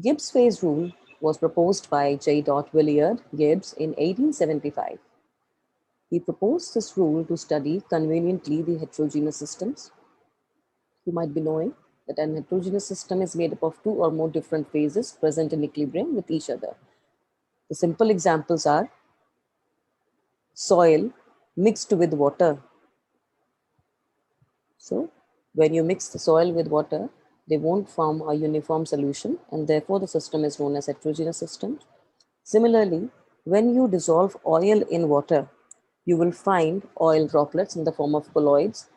Gibbs phase rule was proposed by J. Willard Gibbs in 1875. He proposed this rule to study conveniently the heterogeneous systems. You might be knowing that an heterogeneous system is made up of two or more different phases present in equilibrium with each other. The simple examples are soil mixed with water. So when you mix the soil with water, they won't form a uniform solution, and therefore the system is known as heterogeneous system. Similarly, when you dissolve oil in water, you will find oil droplets in the form of colloids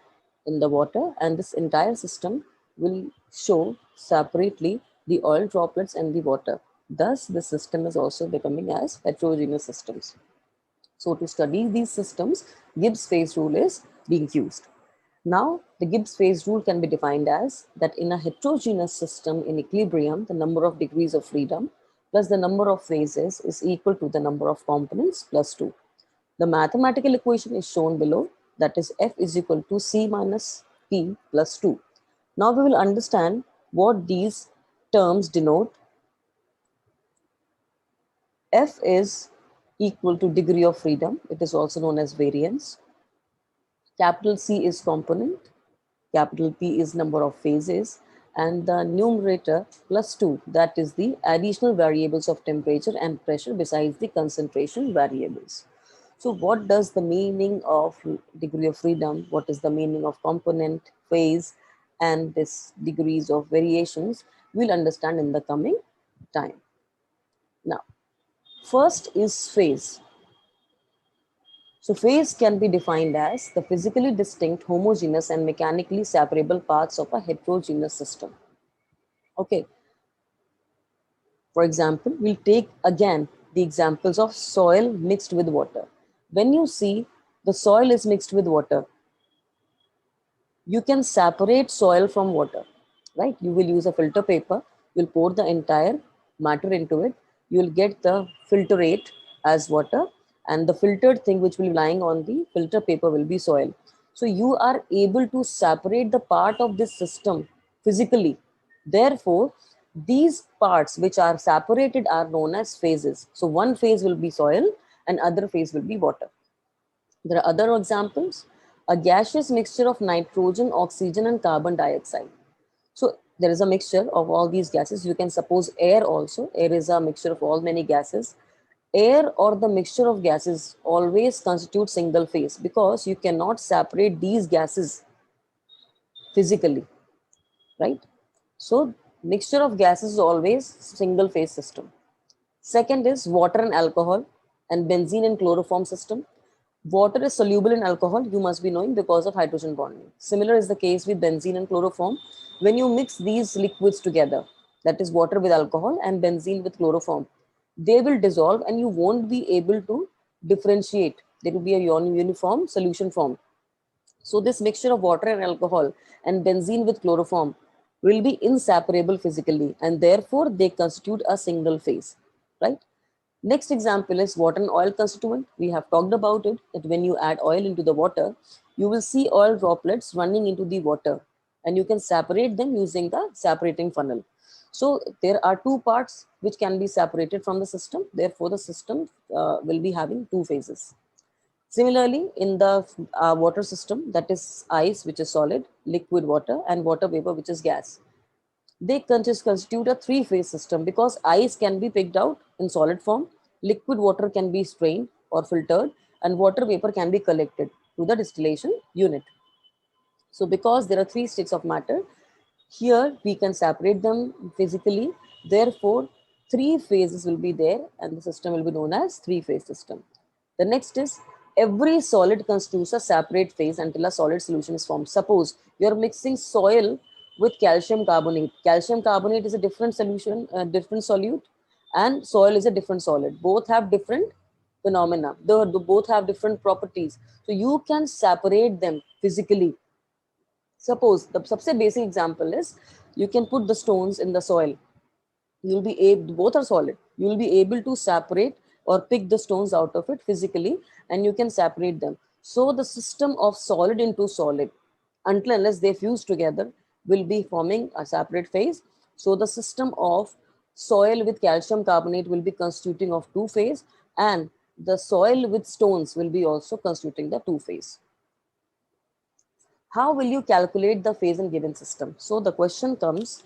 in the water, and this entire system will show separately the oil droplets and the water. Thus, the system is also becoming as heterogeneous systems. So to study these systems, Gibbs phase rule is being used. Now, the Gibbs phase rule can be defined as that in a heterogeneous system in equilibrium, the number of degrees of freedom plus the number of phases is equal to the number of components plus 2. The mathematical equation is shown below, that is F is equal to C minus P plus 2. Now we will understand what these terms denote. F is equal to degree of freedom. It is also known as variance. Capital C is component. Capital P is number of phases. And the numerator plus 2, that is the additional variables of temperature and pressure besides the concentration variables. So what does the meaning of degree of freedom, what is the meaning of component, phase, and this degrees of variations, we'll understand in the coming time. Now, first is phase. So phase can be defined as the physically distinct, homogeneous, and mechanically separable parts of a heterogeneous system. Okay. For example, we'll take again the examples of soil mixed with water. When you see the soil is mixed with water, you can separate soil from water, right? You will use a filter paper, you'll pour the entire matter into it, you'll get the filtrate as water, and the filtered thing which will be lying on the filter paper will be soil. So you are able to separate the part of this system physically. Therefore, these parts which are separated are known as phases. So one phase will be soil and other phase will be water. There are other examples. A gaseous mixture of nitrogen, oxygen, and carbon dioxide. So there is a mixture of all these gases. You can suppose air also. Air is a mixture of all many gases. Air or the mixture of gases always constitute single phase because you cannot separate these gases physically, right? So mixture of gases is always single phase system. Second is water and alcohol and benzene and chloroform system. Water is soluble in alcohol, you must be knowing, because of hydrogen bonding. Similar is the case with benzene and chloroform. When you mix these liquids together, that is water with alcohol and benzene with chloroform, they will dissolve and you won't be able to differentiate. There will be a uniform solution formed. So this mixture of water and alcohol and benzene with chloroform will be inseparable physically, and therefore they constitute a single phase, right? Next example is water and oil constituent. We have talked about it, that when you add oil into the water, you will see oil droplets running into the water and you can separate them using the separating funnel. So there are two parts which can be separated from the system. Therefore, the system will be having two phases. Similarly, in the water system, that is ice, which is solid, liquid water, and water vapor, which is gas. They constitute a three-phase system because ice can be picked out in solid form, liquid water can be strained or filtered, and water vapor can be collected to the distillation unit. So because there are three states of matter, here we can separate them physically. Therefore, three phases will be there and the system will be known as three-phase system. The next is every solid constitutes a separate phase until a solid solution is formed. Suppose you are mixing soil with calcium carbonate. Calcium carbonate is a different solution, a different solute, and soil is a different solid. Both have different phenomena. They both have different properties. So you can separate them physically. Suppose the सबसे basic example is you can put the stones in the soil. You'll be able, both are solid. You'll be able to separate or pick the stones out of it physically, and you can separate them. So the system of solid into solid, until unless they fuse together, will be forming a separate phase. So the system of Soil with calcium carbonate will be constituting of two phase, and the soil with stones will be also constituting the two phase. How will you calculate the phase in given system? So the question comes,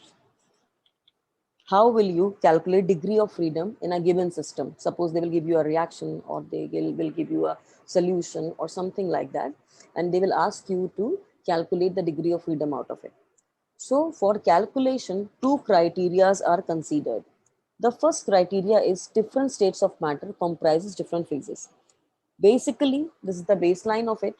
how will you calculate degree of freedom in a given system? Suppose they will give you a reaction, or they will give you a solution or something like that, and they will ask you to calculate the degree of freedom out of it. So for calculation, two criterias are considered. The first criteria is different states of matter comprises different phases. Basically, this is the baseline of it.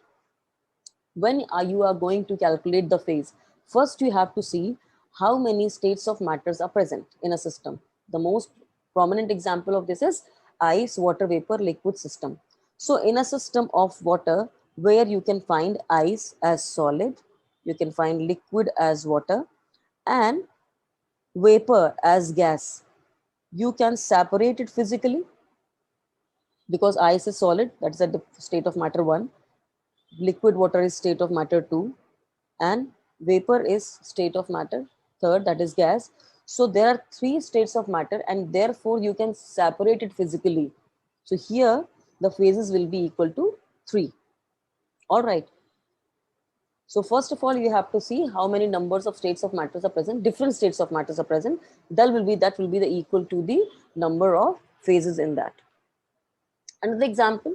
When you are going to calculate the phase, first you have to see how many states of matters are present in a system. The most prominent example of this is ice, water, vapor, liquid system. So in a system of water, where you can find ice as solid, you can find liquid as water, and vapor as gas. You can separate it physically because ice is solid, that is a state of matter 1, liquid water is state of matter 2, and vapor is state of matter 3rd, that is gas. So there are 3 states of matter, and therefore you can separate it physically. So here the phases will be equal to 3. All right. So first of all, you have to see how many numbers of states of matters are present. Different states of matters are present. That will be the equal to the number of phases in that. Another example,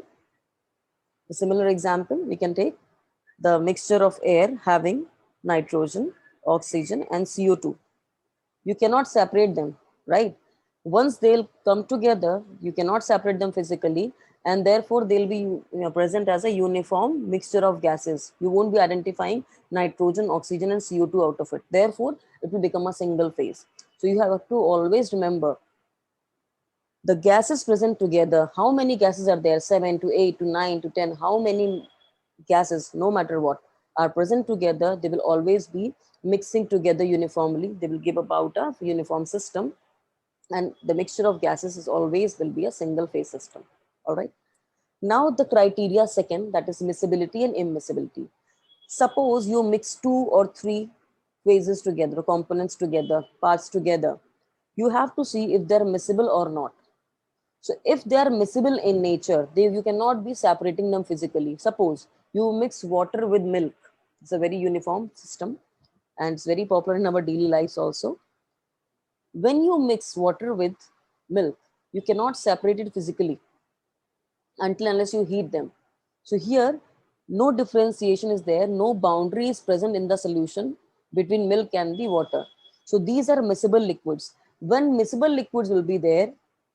a similar example, we can take the mixture of air having nitrogen, oxygen, and CO2. You cannot separate them, right? Once they'll come together, you cannot separate them physically, and therefore they'll be present as a uniform mixture of gases. You won't be identifying nitrogen, oxygen, and CO2 out of it. Therefore, it will become a single phase. So you have to always remember the gases present together. How many gases are there? 7 to 8 to 9 to 10. How many gases, no matter what, are present together? They will always be mixing together uniformly. They will give about a uniform system, and the mixture of gases is always will be a single phase system. All right. Now the criteria second, that is miscibility and immiscibility. Suppose you mix 2 or 3 phases together, components together, parts together. You have to see if they're miscible or not. So if they are miscible in nature, you cannot be separating them physically. Suppose you mix water with milk. It's a very uniform system, and it's very popular in our daily lives also. When you mix water with milk, you cannot separate it physically until unless you heat them. So here, no differentiation is there, no boundary is present in the solution between milk and the water. So these are miscible liquids. When miscible liquids will be there,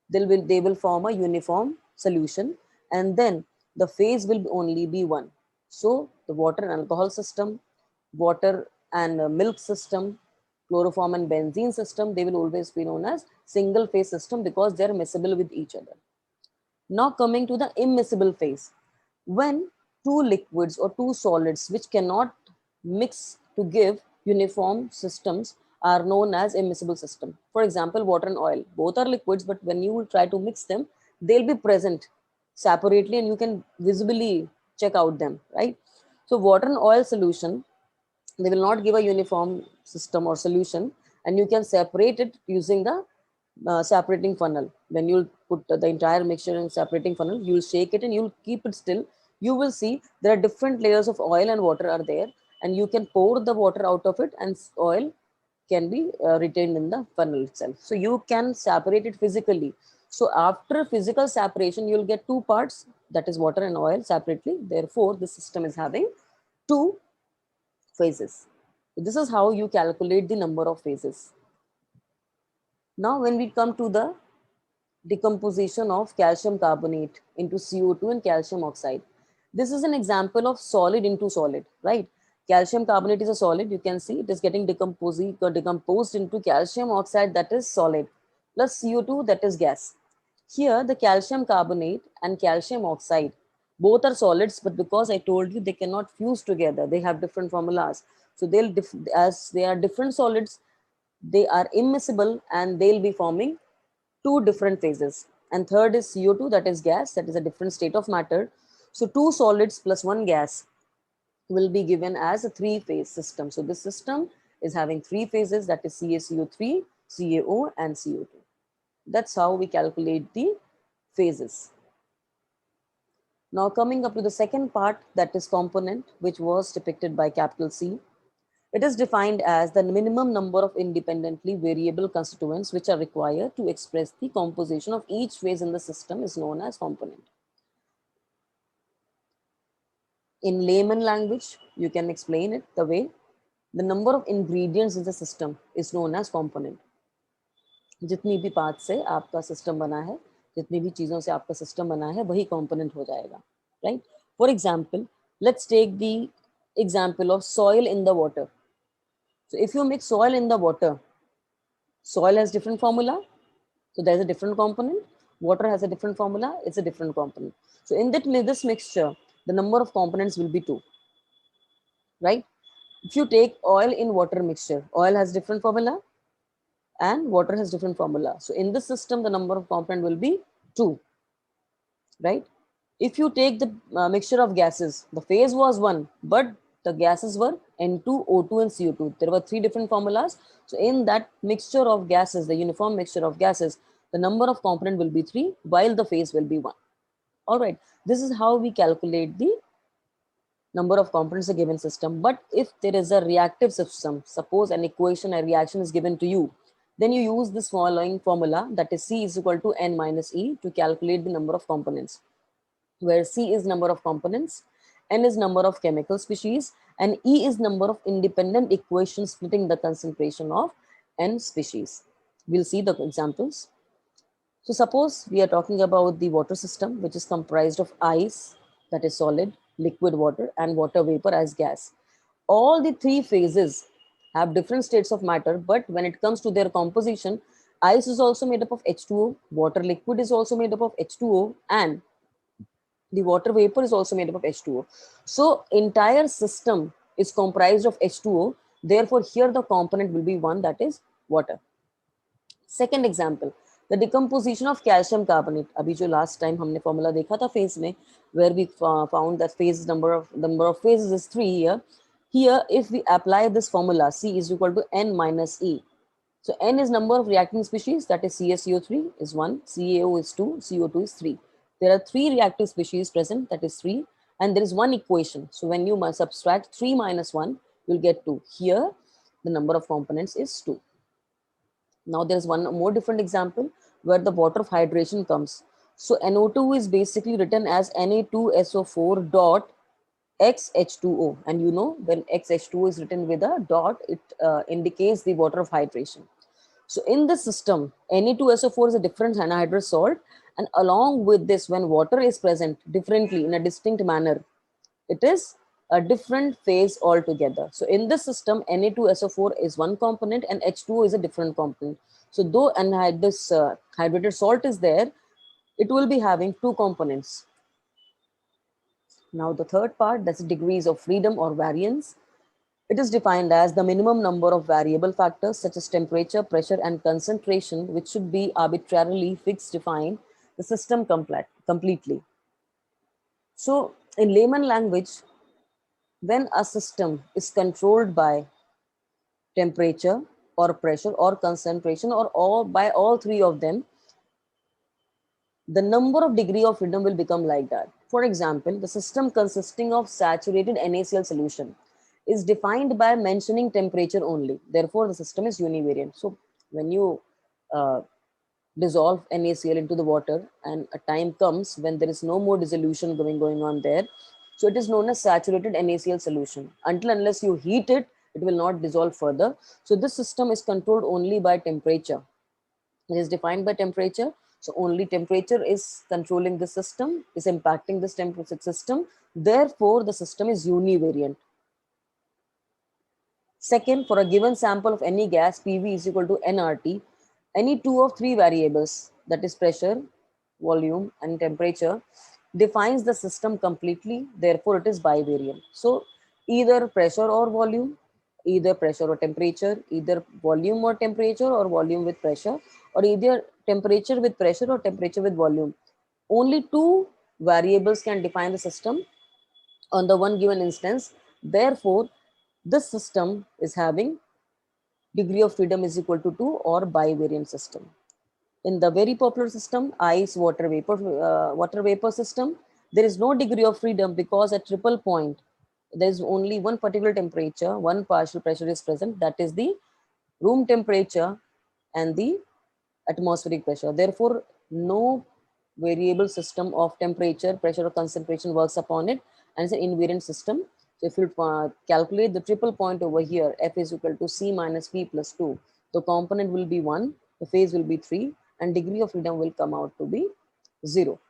they will form a uniform solution, and then the phase will only be one. So the water and alcohol system, water and milk system, chloroform and benzene system, they will always be known as single phase system because they are miscible with each other. Now coming to the immiscible phase. When two liquids or two solids which cannot mix to give uniform systems are known as immiscible system. For example, water and oil. Both are liquids, but when you will try to mix them, they'll be present separately and you can visibly check out them, right? So water and oil solution, they will not give a uniform system or solution, and you can separate it using the separating funnel. When you'll put the entire mixture in separating funnel, you'll shake it and you'll keep it still. You will see there are different layers of oil and water are there, and you can pour the water out of it and oil can be retained in the funnel itself. So you can separate it physically. So after physical separation, you'll get two parts, that is water and oil separately. Therefore, the system is having two phases. So this is how you calculate the number of phases. Now, when we come to the decomposition of calcium carbonate into CO2 and calcium oxide, this is an example of solid into solid, right? Calcium carbonate is a solid. You can see it is getting decomposed into calcium oxide, that is solid, plus CO2, that is gas. Here, the calcium carbonate and calcium oxide, both are solids, but because I told you they cannot fuse together, they have different formulas. So as they are different solids, they are immiscible and they'll be forming two different phases. And third is CO2, that is gas, that is a different state of matter. So two solids plus one gas will be given as a three-phase system. So this system is having three phases, that is CaCO3, CaO, and CO2. That's how we calculate the phases. Now coming up to the second part, that is component, which was depicted by capital C. It is defined as the minimum number of independently variable constituents which are required to express the composition of each phase in the system is known as component. In layman language, you can explain it the way the number of ingredients in the system is known as component. जितनी भी part से आपका system बना है, जितनी भी चीज़ों से आपका सिस्टम बना है, वही कंपोनेंट हो जाएगा, right? For example, let's take the example of soil in the water. So if you mix soil in the water, soil has different formula, so there's a different component. Water has a different formula, it's a different component. So in this mixture, the number of components will be 2, right? If you take oil in water mixture, oil has different formula and water has different formula. So in this system, the number of component will be 2, right? If you take the mixture of gases, the phase was 1, but the gases were N2, O2 and CO2. There were 3 different formulas. So in that mixture of gases, the uniform mixture of gases, the number of component will be 3 while the phase will be 1. All right, this is how we calculate the number of components in a given system. But if there is a reactive system, suppose an equation, a reaction is given to you, then you use this following formula, that is C is equal to N minus E, to calculate the number of components, where C is number of components, N is number of chemical species, and E is number of independent equations splitting the concentration of N species. We'll see the examples. So suppose we are talking about the water system, which is comprised of ice, that is solid, liquid water, and water vapor as gas. All the 3 phases have different states of matter, but when it comes to their composition, ice is also made up of H2O, water liquid is also made up of H2O, and the water vapor is also made up of H2O. So entire system is comprised of H2O. Therefore, here the component will be 1, that is water. Second example, the decomposition of calcium carbonate. अभी जो last time हमने formula देखा था phase में, where we found that phase number of phases is 3 here. Here, if we apply this formula, C is equal to N minus E. So N is number of reacting species, that is CaCO3 is 1, CaO is 2, CO2 is 3. There are 3 reactive species present, that is 3, and there is one equation. So when you subtract 3 minus 1, you'll get 2. Here, the number of components is 2. Now there is one more different example where the water of hydration comes. So NO2 is basically written as Na2SO4 dot XH2O, and you know when XH2O is written with a dot, it indicates the water of hydration. So in this system, Na2SO4 is a different anhydrous salt, and along with this, when water is present differently in a distinct manner, it is a different phase altogether. So in this system, Na2SO4 is one component and H2O is a different component. So though this hydrated salt is there, it will be having 2 components. Now the third part, that's degrees of freedom or variance. It is defined as the minimum number of variable factors such as temperature, pressure, and concentration, which should be arbitrarily fixed to define the system completely. So in layman language, when a system is controlled by temperature or pressure or concentration or by all 3 of them, the number of degree of freedom will become like that. For example, the system consisting of saturated NaCl solution is defined by mentioning temperature only. Therefore, the system is univariant. So when you dissolve NaCl into the water and a time comes when there is no more dissolution going on there, so it is known as saturated NaCl solution. Until unless you heat it, it will not dissolve further. So this system is controlled only by temperature. It is defined by temperature. So only temperature is controlling the system, is impacting this temperature system. Therefore, the system is univariant. Second, for a given sample of any gas, PV is equal to nRT, any 2 of 3 variables, that is pressure, volume, and temperature, defines the system completely. Therefore, it is bivariant. So either pressure or volume, either pressure or temperature, either volume or temperature, or volume with pressure, or either temperature with pressure or temperature with volume. Only 2 variables can define the system on the one given instance. Therefore, this system is having degree of freedom is equal to 2 or bivariant system. In the very popular system, ice, water vapor system, there is no degree of freedom because at triple point, there is only one particular temperature, one partial pressure is present, that is the room temperature and the atmospheric pressure. Therefore, no variable system of temperature, pressure, or concentration works upon it, and it's an invariant system. So, if you calculate the triple point over here, F is equal to C minus V plus 2, the component will be 1, the phase will be 3, and degree of freedom will come out to be 0.